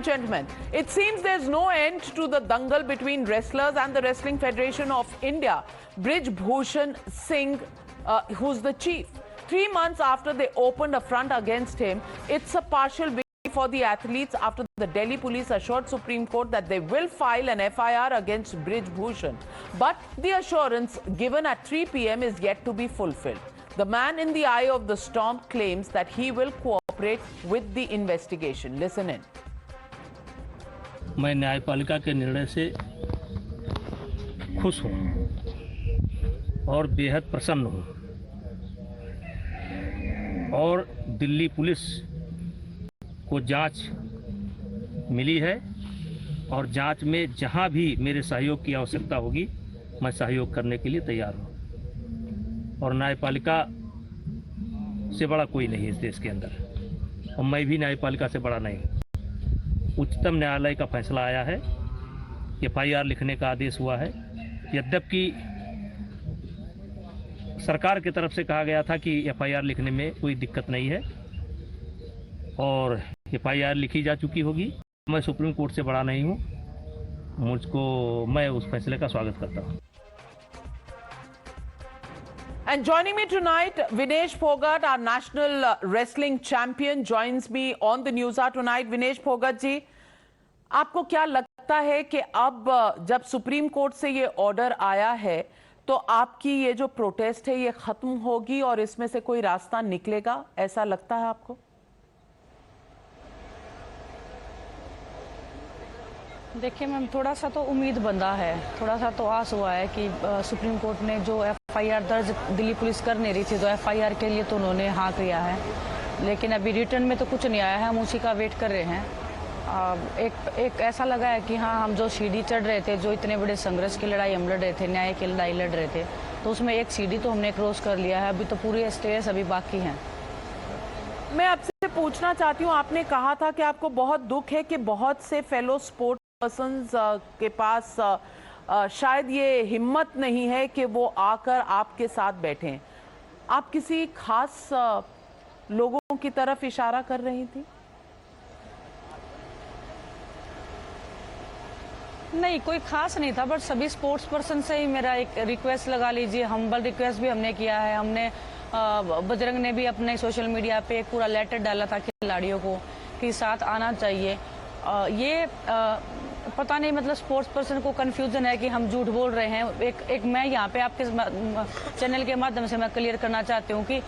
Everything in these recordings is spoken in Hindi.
Gentlemen, it seems there's no end to the dangle between wrestlers and the Wrestling Federation of India. Brij Bhushan Singh, who's the chief. 3 months after they opened a front against him, it's a partial victory for the athletes after the Delhi police assured Supreme Court that they will file an FIR against Brij Bhushan. But the assurance given at 3 p.m. is yet to be fulfilled. The man in the eye of the storm claims that he will cooperate with the investigation. Listen in. मैं न्यायपालिका के निर्णय से खुश हूँ और बेहद प्रसन्न हूँ और दिल्ली पुलिस को जांच मिली है और जांच में जहां भी मेरे सहयोग की आवश्यकता होगी मैं सहयोग करने के लिए तैयार हूँ और न्यायपालिका से बड़ा कोई नहीं इस देश के अंदर और मैं भी न्यायपालिका से बड़ा नहीं हूँ। उच्चतम न्यायालय का फैसला आया है, FIR लिखने का आदेश हुआ है। यद्यपि सरकार की तरफ से कहा गया था कि FIR लिखने में कोई दिक्कत नहीं है और FIR लिखी जा चुकी होगी। मैं सुप्रीम कोर्ट से बड़ा नहीं हूँ, मैं उस फैसले का स्वागत करता हूँ। And joining me tonight, Vinesh Phogat, our national wrestling champion, joins me on the News Hour tonight. Vinesh Phogat जी, आपको क्या लगता है कि अब जब सुप्रीम कोर्ट से ये ऑर्डर आया है तो आपकी ये जो प्रोटेस्ट है ये खत्म होगी और इसमें से कोई रास्ता निकलेगा, ऐसा लगता है आपको? देखिए मैम, थोड़ा सा तो उम्मीद बंधा है, थोड़ा सा तो आस हुआ है कि सुप्रीम कोर्ट ने जो FIR दर्ज दिल्ली पुलिस कर नहीं रही थी तो FIR के लिए तो उन्होंने हाँ किया है, लेकिन अभी रिटर्न में तो कुछ नहीं आया है। हम उसी का वेट कर रहे हैं। एक ऐसा लगा है कि हाँ, हम जो सीढ़ी चढ़ रहे थे, जो इतने बड़े संघर्ष की लड़ाई हम लड़ रहे थे, न्याय की लड़ाई लड़ रहे थे, तो उसमें एक सीढ़ी तो हमने क्रॉस कर लिया है। अभी तो पूरी स्टेज अभी बाकी है। मैं आपसे पूछना चाहती हूँ, आपने कहा था कि आपको बहुत दुख है कि बहुत से फेलो स्पोर्ट पर्सन्स के पास शायद ये हिम्मत नहीं है कि वो आकर आपके साथ बैठें। आप किसी खास लोगों की तरफ इशारा कर रही थी? नहीं, कोई खास नहीं था, बट सभी स्पोर्ट्स पर्सन से ही मेरा एक रिक्वेस्ट लगा लीजिए, हम्बल रिक्वेस्ट भी हमने किया है। हमने बजरंग ने भी अपने सोशल मीडिया पे एक पूरा लेटर डाला था खिलाड़ियों को कि साथ आना चाहिए। ये पता नहीं, मतलब स्पोर्ट्स पर्सन को कंफ्यूजन है कि हम झूठ बोल रहे हैं। एक मैं यहाँ पे आपके चैनल के माध्यम से मैं क्लियर करना चाहती हूँ कि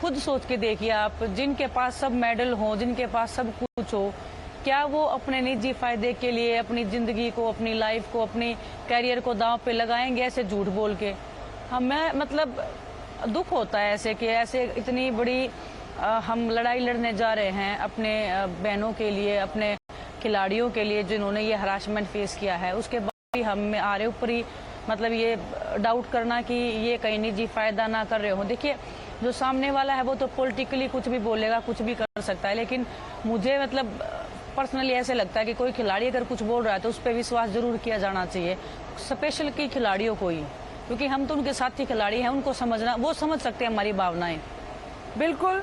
खुद सोच के देखिए आप, जिनके पास सब मेडल हो, जिनके पास सब कुछ हो, क्या वो अपने निजी फायदे के लिए अपनी जिंदगी को, अपनी लाइफ को, अपनी कैरियर को दांव पे लगाएंगे ऐसे झूठ बोल के? हमें मतलब दुख होता है ऐसे कि ऐसे इतनी बड़ी हम लड़ाई लड़ने जा रहे हैं अपने बहनों के लिए, अपने खिलाड़ियों के लिए जिन्होंने ये हरासमेंट फेस किया है, उसके बाद भी हम आ रहे ऊपर ही मतलब ये डाउट करना कि ये कहीं निजी फायदा ना कर रहे हो। देखिए, जो सामने वाला है वो तो पॉलिटिकली कुछ भी बोलेगा, कुछ भी कर सकता है, लेकिन मुझे मतलब पर्सनली ऐसे लगता है कि कोई खिलाड़ी अगर कुछ बोल रहा है तो उस पर विश्वास जरूर किया जाना चाहिए, स्पेशल की खिलाड़ियों को ही, क्योंकि हम तो उनके साथी खिलाड़ी हैं। उनको समझना, वो समझ सकते हैं हमारी भावनाएं। बिल्कुल,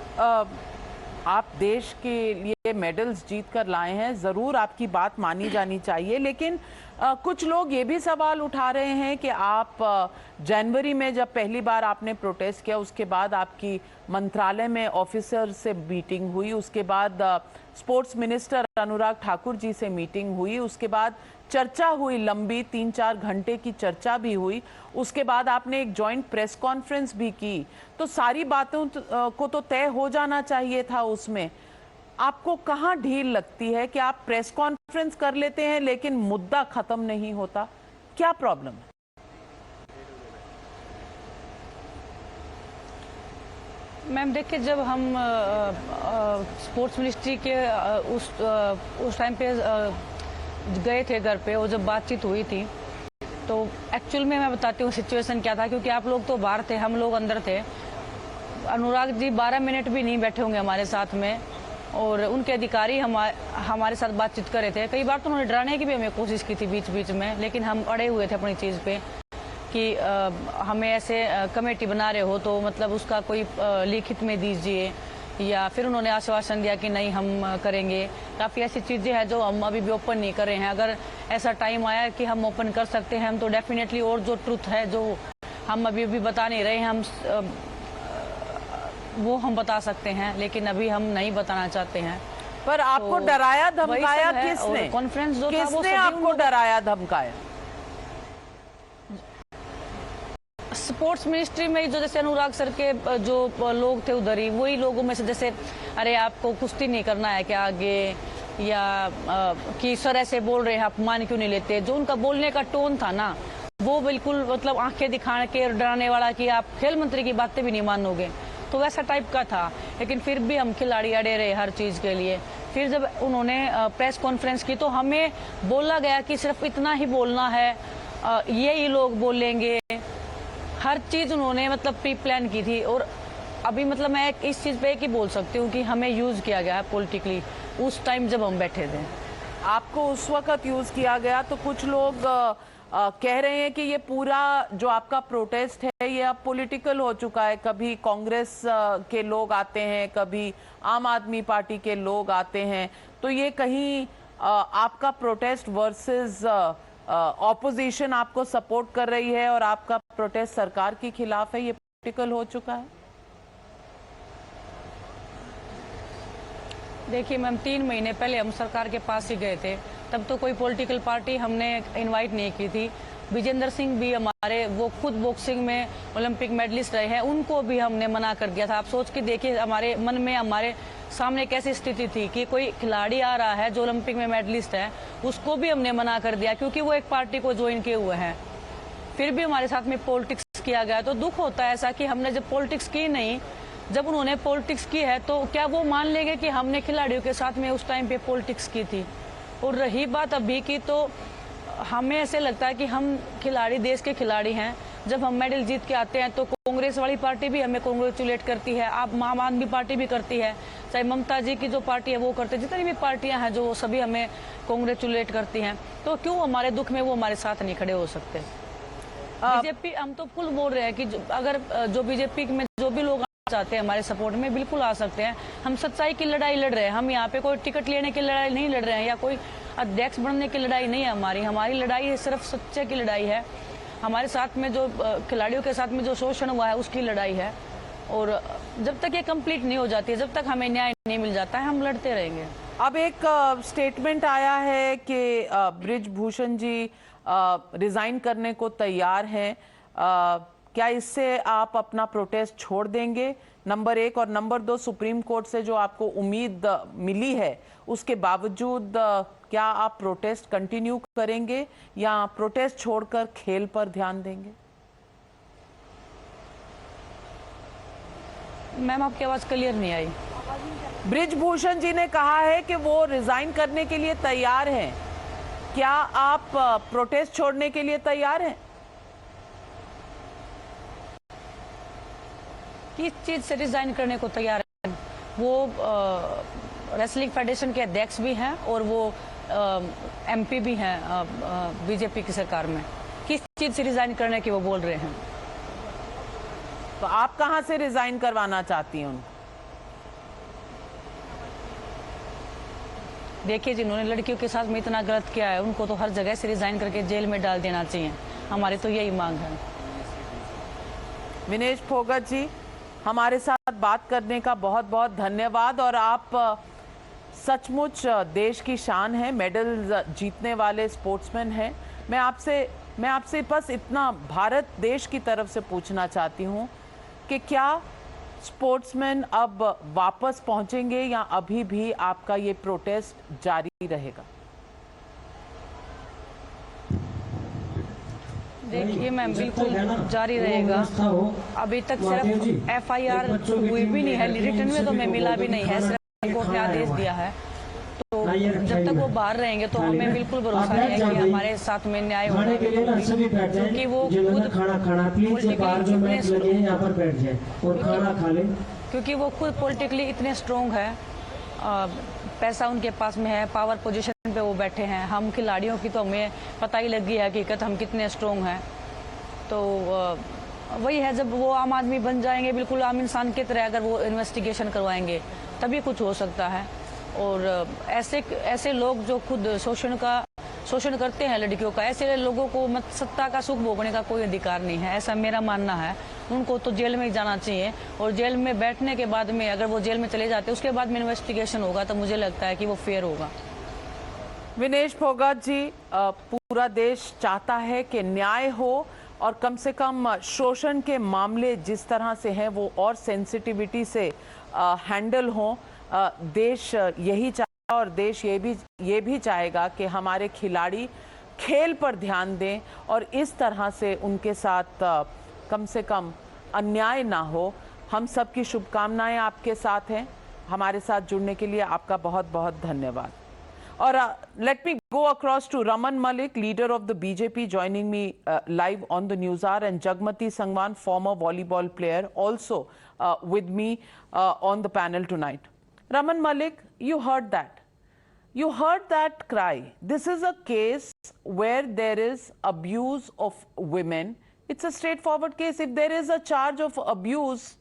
आप देश के लिए मेडल्स जीत कर लाए हैं, ज़रूर आपकी बात मानी जानी चाहिए, लेकिन कुछ लोग ये भी सवाल उठा रहे हैं कि आप जनवरी में जब पहली बार आपने प्रोटेस्ट किया, उसके बाद आपकी मंत्रालय में ऑफिसर से मीटिंग हुई, उसके बाद स्पोर्ट्स मिनिस्टर अनुराग ठाकुर जी से मीटिंग हुई, उसके बाद चर्चा हुई, लंबी 3-4 घंटे की चर्चा भी हुई, उसके बाद आपने एक जॉइंट प्रेस कॉन्फ्रेंस भी की, तो सारी बातों को तो तय हो जाना चाहिए था। उसमें आपको कहाँ ढील लगती है कि आप प्रेस कॉन्फ्रेंस कर लेते हैं लेकिन मुद्दा खत्म नहीं होता? क्या प्रॉब्लम है? मैम देखिए, जब हम स्पोर्ट्स मिनिस्ट्री के उस टाइम पे गए थे घर पे और जब बातचीत हुई थी, तो एक्चुअल में मैं बताती हूँ सिचुएशन क्या था, क्योंकि आप लोग तो बाहर थे, हम लोग अंदर थे। अनुराग जी 12 मिनट भी नहीं बैठे होंगे हमारे साथ में, और उनके अधिकारी हमारे साथ बातचीत कर रहे थे। कई बार तो उन्होंने डराने की भी हमें कोशिश की थी बीच बीच में, लेकिन हम अड़े हुए थे अपनी चीज़ पे कि हमें ऐसे कमेटी बना रहे हो तो मतलब उसका कोई लिखित में दीजिए, या फिर उन्होंने आश्वासन दिया कि नहीं हम करेंगे। काफ़ी ऐसी चीज़ें हैं जो हम अभी भी ओपन नहीं कर रहे हैं। अगर ऐसा टाइम आया कि हम ओपन कर सकते हैं हम तो डेफिनेटली, और जो ट्रुथ है जो हम अभी भी बता नहीं रहे हैं हम वो हम बता सकते हैं, लेकिन अभी हम नहीं बताना चाहते हैं। पर आपको तो डराया वही धमकाया सब है। किसने? और कॉन्फ्रेंस जो था वो किसने सभी आपको डराया धमकाया? स्पोर्ट्स मिनिस्ट्री में जो जैसे अनुराग सर के जो लोग थे उधर ही, वही लोगों में से जैसे अरे आपको कुश्ती नहीं करना है क्या आगे, या कि सर ऐसे बोल रहे हैं आप मान क्यों नहीं लेते। जो उनका बोलने का टोन था ना वो बिल्कुल मतलब आंखें दिखाने के डराने वाला कि आप खेल मंत्री की बातें भी नहीं मानोगे, तो वैसा टाइप का था। लेकिन फिर भी हम खिलाड़ी अड़े रहे हर चीज़ के लिए। फिर जब उन्होंने प्रेस कॉन्फ्रेंस की तो हमें बोला गया कि सिर्फ इतना ही बोलना है, यही लोग बोलेंगे। हर चीज़ उन्होंने मतलब प्री प्लान की थी। और अभी मतलब मैं इस चीज़ पे ही बोल सकती हूँ कि हमें यूज़ किया गया है पॉलिटिकली उस टाइम जब हम बैठे थे। आपको उस वक्त यूज किया गया, तो कुछ लोग कह रहे हैं कि ये पूरा जो आपका प्रोटेस्ट है ये अब पॉलिटिकल हो चुका है। कभी कांग्रेस के लोग आते हैं, कभी आम आदमी पार्टी के लोग आते हैं, तो ये कहीं आपका प्रोटेस्ट वर्सेस ऑपोजिशन आपको सपोर्ट कर रही है और आपका प्रोटेस्ट सरकार के खिलाफ है, ये पॉलिटिकल हो चुका है? देखिए मैम, 3 महीने पहले हम सरकार के पास ही गए थे, तब तो कोई पॉलिटिकल पार्टी हमने इनवाइट नहीं की थी। विजेंद्र सिंह भी हमारे, वो खुद बॉक्सिंग में ओलंपिक मेडलिस्ट रहे हैं, उनको भी हमने मना कर दिया था। आप सोच के देखिए हमारे मन में, हमारे सामने कैसी स्थिति थी कि कोई खिलाड़ी आ रहा है जो ओलंपिक में मेडलिस्ट है, उसको भी हमने मना कर दिया क्योंकि वो एक पार्टी को ज्वाइन किए हुए हैं। फिर भी हमारे साथ में पॉलिटिक्स किया गया। तो दुख होता है ऐसा कि हमने जब पॉलिटिक्स की नहीं, जब उन्होंने पॉलिटिक्स की है तो क्या वो मान लेंगे कि हमने खिलाड़ियों के साथ में उस टाइम पे पॉलिटिक्स की थी। और रही बात अभी की, तो हमें ऐसे लगता है कि हम खिलाड़ी, देश के खिलाड़ी हैं। जब हम मेडल जीत के आते हैं तो कांग्रेस वाली पार्टी भी हमें कांग्रेचुलेट करती है, आप आम आदमी पार्टी भी करती है, चाहे ममता जी की जो पार्टी है वो करते हैं, जितनी भी पार्टियां हैं जो सभी हमें कांग्रेचुलेट करती हैं। तो क्यों हमारे दुख में वो हमारे साथ नहीं खड़े हो सकते? बीजेपी, हम तो फुल बोल रहे हैं कि अगर जो बीजेपी में जो भी लोग चाहते हैं हमारे सपोर्ट में, बिल्कुल आ सकते हैं। हम सच्चाई की लड़ाई लड़ रहे हैं। हम यहाँ पे कोई टिकट लेने की लड़ाई नहीं लड़ रहे हैं या कोई अध्यक्ष बनने की लड़ाई नहीं है हमारी लड़ाई सिर्फ सच्चे की लड़ाई है। हमारे साथ में जो खिलाड़ियों के साथ में जो शोषण हुआ है उसकी लड़ाई है। और जब तक ये कंप्लीट नहीं हो जाती है, जब तक हमें न्याय नहीं मिल जाता है, हम लड़ते रहेंगे। अब एक स्टेटमेंट आया है कि बृजभूषण जी रिजाइन करने को तैयार हैं। क्या इससे आप अपना प्रोटेस्ट छोड़ देंगे? नंबर 1, और नंबर 2, सुप्रीम कोर्ट से जो आपको उम्मीद मिली है उसके बावजूद क्या आप प्रोटेस्ट कंटिन्यू करेंगे या प्रोटेस्ट छोड़कर खेल पर ध्यान देंगे? मैम, आपकी आवाज क्लियर नहीं आई। बृजभूषण जी ने कहा है कि वो रिजाइन करने के लिए तैयार हैं। क्या आप प्रोटेस्ट छोड़ने के लिए तैयार हैं? किस चीज से रिजाइन करने को तैयार है? वो रेसलिंग फेडरेशन के अध्यक्ष भी हैं और वो एमपी भी हैं बीजेपी की सरकार में। किस चीज से रिजाइन करने की वो बोल रहे हैं? तो आप कहां से रिजाइन करवाना चाहती हैं उनको? देखिए, जिन्होंने लड़कियों के साथ में इतना गलत किया है उनको तो हर जगह से रिजाइन करके जेल में डाल देना चाहिए। हमारी तो यही मांग है। विनेश फोगत जी, हमारे साथ बात करने का बहुत बहुत धन्यवाद। और आप सचमुच देश की शान है, मेडल जीतने वाले स्पोर्ट्समैन हैं। मैं आपसे बस इतना भारत देश की तरफ से पूछना चाहती हूँ कि क्या स्पोर्ट्समैन अब वापस पहुंचेंगे या अभी भी आपका ये प्रोटेस्ट जारी रहेगा? देखिए मैम, बिल्कुल जारी रहेगा। अभी तक सिर्फ एफआईआर हुई भी नहीं है, रिटर्न में तो हमें मिला भी नहीं है, सिर्फ कोर्ट ने आदेश दिया है। तो जब तक वो बाहर रहेंगे तो हमें बिल्कुल भरोसा नहीं है कि हमारे साथ में न्याय होगा, क्योंकि वो खुद क्योंकि वो खुद पॉलिटिकली इतने स्ट्रोंग है, पैसा उनके पास में है, पावर पोजीशन पे वो बैठे हैं। हम खिलाड़ियों की तो हमें पता ही लग गई है हकीकत, हम कितने स्ट्रोंग हैं। तो वही है, जब वो आम आदमी बन जाएंगे बिल्कुल आम इंसान की तरह, अगर वो इन्वेस्टिगेशन करवाएंगे तभी कुछ हो सकता है। और ऐसे ऐसे लोग जो खुद शोषण करते हैं लड़कियों का, ऐसे लोगों को मत सत्ता का सुख भोगने का कोई अधिकार नहीं है, ऐसा मेरा मानना है। उनको तो जेल में ही जाना चाहिए, और जेल में बैठने के बाद में अगर वो जेल में चले जाते उसके बाद में इन्वेस्टिगेशन होगा तो मुझे लगता है कि वो फेयर होगा। विनेश फोगाट जी, पूरा देश चाहता है कि न्याय हो और कम से कम शोषण के मामले जिस तरह से हैं वो और सेंसिटिविटी से हैंडल हों। देश यही चाहेगा और देश ये भी चाहेगा कि हमारे खिलाड़ी खेल पर ध्यान दें और इस तरह से उनके साथ कम से कम अन्याय ना हो। हम सब की शुभकामनाएं आपके साथ हैं। हमारे साथ जुड़ने के लिए आपका बहुत बहुत धन्यवाद। Or let me go across to Raman Malik, leader of the BJP, joining me live on the News Hour, and Jagmati Sangwan, former volleyball player, also with me on the panel tonight. Raman Malik, you heard that. You heard that cry. This is a case where there is abuse of women. It's a straightforward case. If there is a charge of abuse,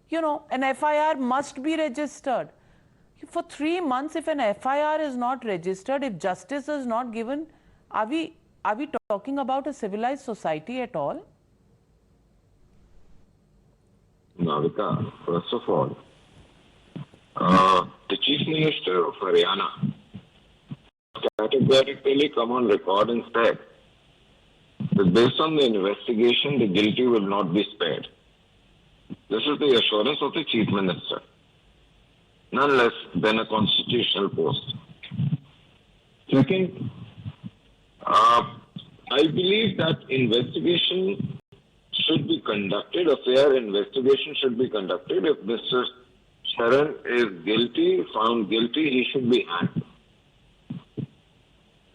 you know, an FIR must be registered. For 3 months, if an FIR is not registered, if justice is not given, are we talking about a civilized society at all? Navika, first of all, the Chief Minister of Haryana categorically come on record and said that based on the investigation, the guilty will not be spared. This is the assurance of the Chief Minister. None less than a constitutional post. Second, I believe that investigation should be conducted, a fair investigation should be conducted. If Mr. Sharan is guilty, found guilty, he should be hanged.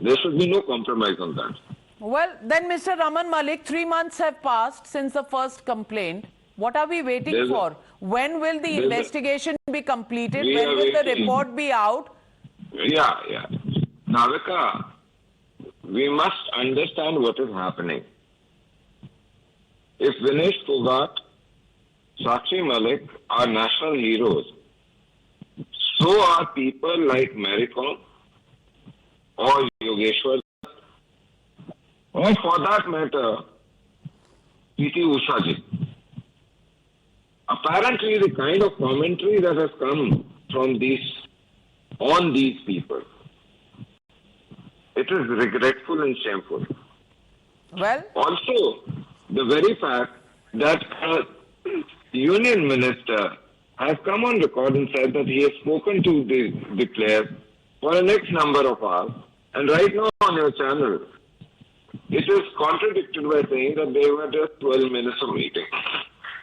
There should be no compromise on that. Well, then Mr. Raman Malik, 3 months have passed since the first complaint. What are we waiting for? When will the investigation be completed? When will the report be out? Yeah. Navika, we must understand what is happening. If Vinesh Phogat, Sakshi Malik are national heroes, so are people like Mary Kom or Yogeshwar, or for that matter, P.T. Usha ji. Apparently, the kind of commentary that has come from on these people, it is regretful and shameful. Well, also, the very fact that a union minister has come on record and said that he has spoken to the players for an X number of hours, and right now on your channel, it is contradicted by saying that they were just 12 minutes of meeting.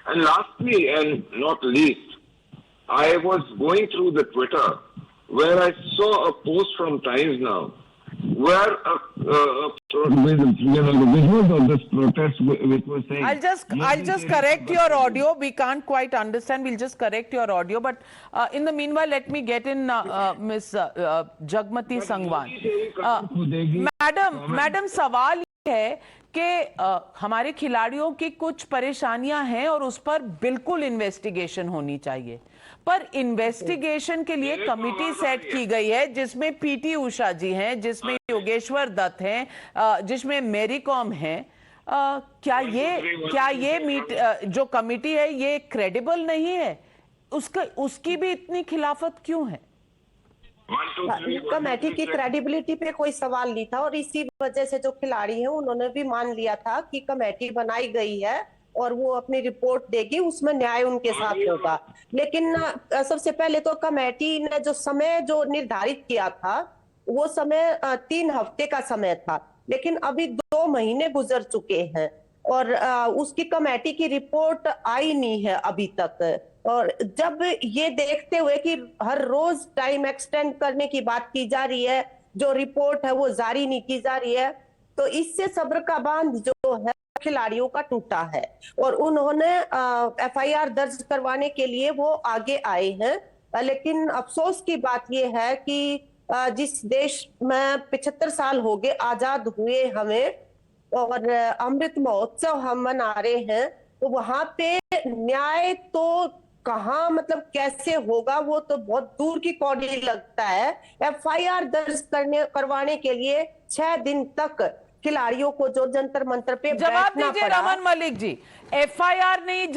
And lastly, and not least, I was going through the Twitter where I saw a post from Times Now where the visuals of this protest which was saying... I'll just correct your audio. We can't quite understand. We'll just correct your audio. But in the meanwhile, let me get in Ms. Jagmati Sangwan. Madam सवाल ये है कि हमारे खिलाड़ियों की कुछ परेशानियां हैं और उस पर बिल्कुल इन्वेस्टिगेशन होनी चाहिए, पर इन्वेस्टिगेशन के लिए कमेटी सेट की गई है जिसमें पीटी उषा जी हैं, जिसमें योगेश्वर दत्त हैं, जिसमें मेरी कॉम है। क्या ये जो कमेटी है ये क्रेडिबल नहीं है? उसकी भी इतनी खिलाफत क्यों है? कमेटी की क्रेडिबिलिटी पे कोई सवाल नहीं था और इसी वजह से जो खिलाड़ी हैं उन्होंने भी मान लिया था कि कमेटी बनाई गई है और वो अपनी रिपोर्ट देगी, उसमें न्याय उनके साथ होगा। लेकिन सबसे पहले तो कमेटी ने जो समय जो निर्धारित किया था वो समय 3 हफ्ते का समय था, लेकिन अभी 2 महीने गुजर चुके हैं और उसकी कमेटी की रिपोर्ट आई नहीं है अभी तक। और जब ये देखते हुए कि हर रोज टाइम एक्सटेंड करने की बात की जा रही है, जो रिपोर्ट है वो जारी नहीं की जा रही है, तो इससे सब्र का बांध जो है खिलाड़ियों का टूटा है और उन्होंने एफआईआर दर्ज करवाने के लिए वो आगे आए हैं। लेकिन अफसोस की बात ये है कि जिस देश में 75 साल हो गए आजाद हुए हमें और अमृत महोत्सव हम मना रहे हैं, तो वहां पे न्याय तो कहाँ, मतलब कैसे होगा, वो तो बहुत दूर की कौड़ी लगता है। एफआईआर दर्ज करवाने के लिए 6 दिन तक खिलाड़ियों को जो जंतर मंतर पे जवाब बैठना दीजिए पड़ा। रमन मलिक जी, एफआईआर नहीं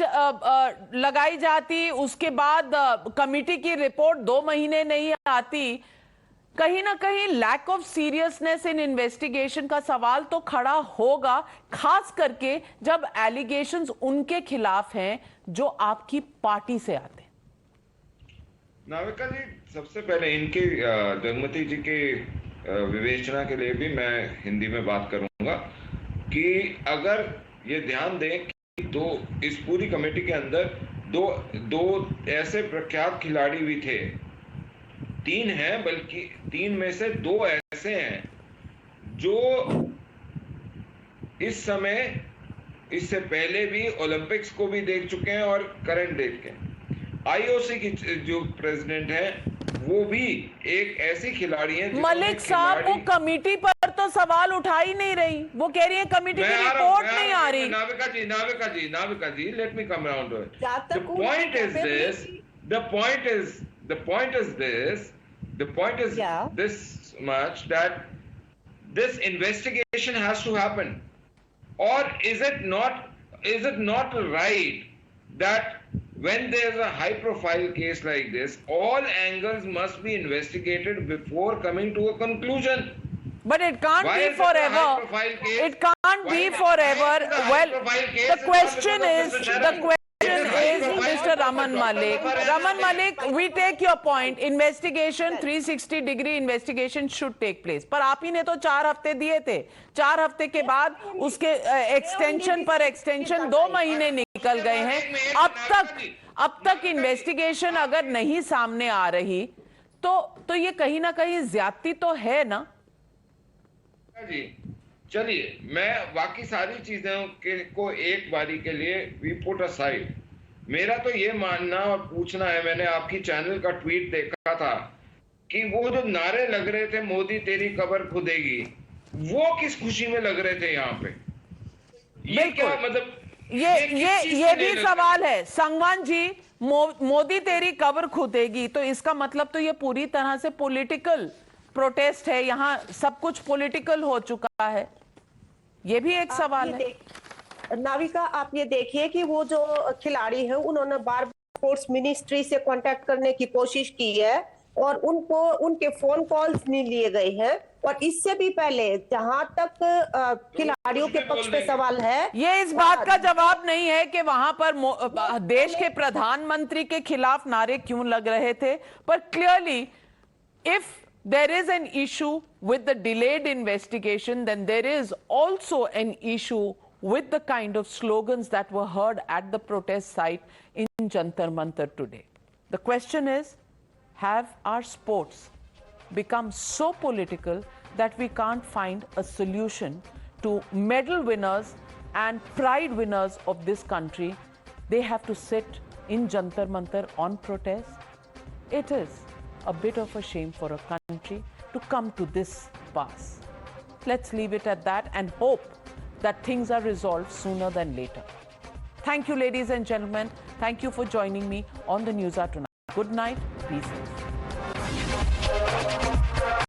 लगाई जाती, उसके बाद कमेटी की रिपोर्ट 2 महीने नहीं आती, कहीं ना कहीं lack of seriousness in investigation का सवाल तो खड़ा होगा, खास करके जब एलिगेशंस उनके खिलाफ हैं जो आपकी पार्टी से आते हैं। नाविका जी, सबसे पहले इनके जगमती जी के विवेचना के लिए भी मैं हिंदी में बात करूंगा कि अगर ये ध्यान दें कि इस पूरी कमेटी के अंदर दो ऐसे प्रख्यात खिलाड़ी भी थे, 3 हैं, बल्कि 3 में से 2 ऐसे हैं जो इस समय, इससे पहले भी ओलंपिक्स को भी देख चुके हैं और करंट देख के। आईओसी की जो प्रेसिडेंट है वो भी एक ऐसी खिलाड़ी है। मलिक साहब, वो कमेटी पर तो सवाल उठा ही नहीं रही, वो कह रही है कमेटी की रिपोर्ट नहीं आ रही। Navika ji, let me come around to it. The point is this much, that this investigation has to happen. Or is it not right that when there's a high profile case like this, all angles must be investigated before coming to a conclusion? But it can't Why be is it a forever. high-profile case? It can't Why be is it forever. a Well, high-profile case? the question Because of is, Mr. the Sharan. question is, high-profile Mr. Raman Malik. because Raman Malik, we take your point. Investigation, 360-degree investigation should take place. पर आप ही ने तो 4 हफ्ते दिए थे. 4 हफ्ते के बाद उसके एक्सटेंशन पर एक्सटेंशन 2 महीने निकल गए हैं. अब तक इन्वेस्टिगेशन अगर नहीं सामने आ रही तो ये कहीं ना कहीं ज्यादती तो है ना जी। चलिए, मैं बाकी सारी चीजें को एक बारी के लिए वी पुट असाइड। मेरा तो ये मानना और पूछना है, मैंने आपकी चैनल का ट्वीट देखा था कि वो जो नारे लग रहे थे, मोदी तेरी कब्र खुदेगी, वो किस खुशी में लग रहे थे यहाँ पे? ये क्या मतलब? ये भी सवाल है संगवान जी। मोदी तेरी कब्र खुदेगी, तो इसका मतलब तो ये पूरी तरह से पॉलिटिकल प्रोटेस्ट है, यहाँ सब कुछ पॉलिटिकल हो चुका है, ये भी एक सवाल है। नाविका, आप ये देखिए कि वो जो खिलाड़ी है उन्होंने बार स्पोर्ट्स मिनिस्ट्री से कांटेक्ट करने की कोशिश की है और उनके फोन कॉल्स नहीं लिए गए हैं। और इससे भी पहले जहां तक खिलाड़ियों के पक्ष पे सवाल है, ये इस बात का जवाब नहीं है कि वहां पर देश के प्रधानमंत्री के खिलाफ नारे क्यों लग रहे थे, पर clearly if there is an issue with the delayed investigation, then there is also an issue with the kind of slogans that were heard at the protest site in Jantar Mantar today. The question is, have our sports become so political that we can't find a solution to medal winners and pride winners of this country? They have to sit in Jantar Mantar on protest. It is a bit of a shame for a country to come to this pass. Let's leave it at that and hope that things are resolved sooner than later. Thank you, ladies and gentlemen. Thank you for joining me on the News Hour tonight. Good night. Be safe.